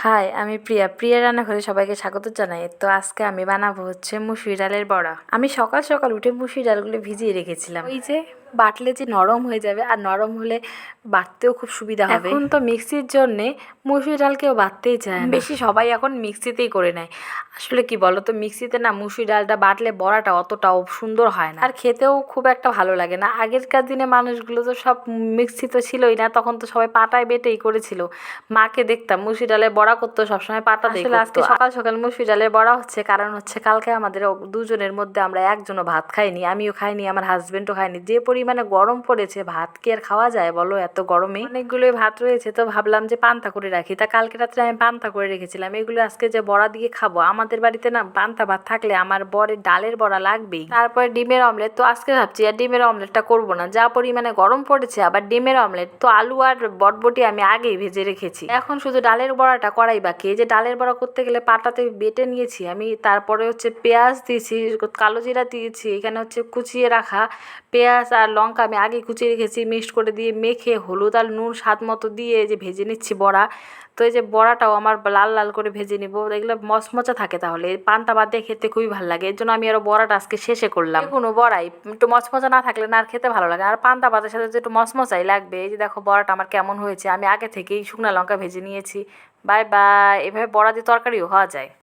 High, আমি প্রিয়া রান্নাঘরে সবাইকে স্বাগত জানাই। তো আজকে আমি বানাবো হচ্ছে মুসুরি ডালের বড়া। আমি সকাল সকাল উঠে মুসুরি ডালগুলো ভিজিয়ে রেখেছিলাম, ওই যে বাটলে যে নরম হয়ে যাবে, আর নরম হলে বাটতেও খুব সুবিধা হবে। এখন তো মিক্সির জন্যে মুসুরি ডাল কেউ বাটতেই চায় না, বেশি সবাই এখন মিক্সিতেই করে নেয়। আসলে কি বলো তো, মিক্সিতে না মুসুরি ডালটা বাটলে বড়াটা অতটাও সুন্দর হয় না, আর খেতেও খুব একটা ভালো লাগে না। আগেরকার দিনে মানুষগুলো তো সব মিক্সি তো ছিলই না, তখন তো সবাই পাটায় বেটেই করেছিল। মাকে দেখতাম মুসুরি ডালের বড়া করতো সবসময় পাটা দিয়ে। আসলে আজকে সকাল সকাল মুসুরি ডালের বড়া হচ্ছে, কারণ হচ্ছে কালকে আমাদের দুজনের মধ্যে আমরা একজনও ভাত খাইনি, আমিও খাইনি, আমার হাজবেন্ডও খাইনি। যে পরিমাণে গরম পড়েছে, ভাত কি আর খাওয়া যায় বলো এত গরমে? অনেকগুলোই ভাত রয়েছে, তো ভাবলাম যে পান্তা করে রাখি। তা কালকে রাত্রে আমি পান্তা করে রেখেছিলাম, এগুলো আজকে যে বড়া দিয়ে খাবো। আমাদের বাড়িতে না পান্তা ভাত থাকলে আমার বরের ডালের বড়া লাগবেই। তারপরে ডিমের অমলেট, তো আজকে ভাবছি আর ডিমের অমলেটটা করবো না, যা পরিমাণে গরম পড়েছে। আবার ডিমের অমলেট তো আলু আর বটবটি আমি আগেই ভেজে রেখেছি, এখন শুধু ডালের বড়াটা করাই বাকি। এই যে ডালের বড়া করতে গেলে পাটাতে বেটে নিয়েছি আমি, তারপরে হচ্ছে পেঁয়াজ দিয়েছি, কালো জিরা দিয়েছি, এখানে হচ্ছে কুচিয়ে রাখা পেঁয়াজ আর লঙ্কা আমি আগে কুচিয়ে রেখেছি, মিক্সড করে দিয়ে মেখে হলুদ আর নুন স্বাদ মতো দিয়ে যে ভেজে নিচ্ছি বড়া। তো এই যে বড়াটাও আমার লাল লাল করে ভেজে নিব, এগুলো মচমচা থাকে, তাহলে পান্তা ভাত দিয়ে খেতে খুবই ভালো লাগে। এর জন্য আমি আরও বড়াটা আজকে শেষে করলাম। কোনো বড়াই একটু মচমচা না থাকলে না আর খেতে ভালো লাগে, আর পান্তা ভাতের সাথে যে একটু মচমচাই লাগবে। এই যে দেখো বড়াটা আমার কেমন হয়েছে, আমি আগে থেকেই শুকনো লঙ্কা ভেজে নিয়েছি। Bye bye. এভাবে বড়া দিয়ে তরকারিও হওয়া যায়।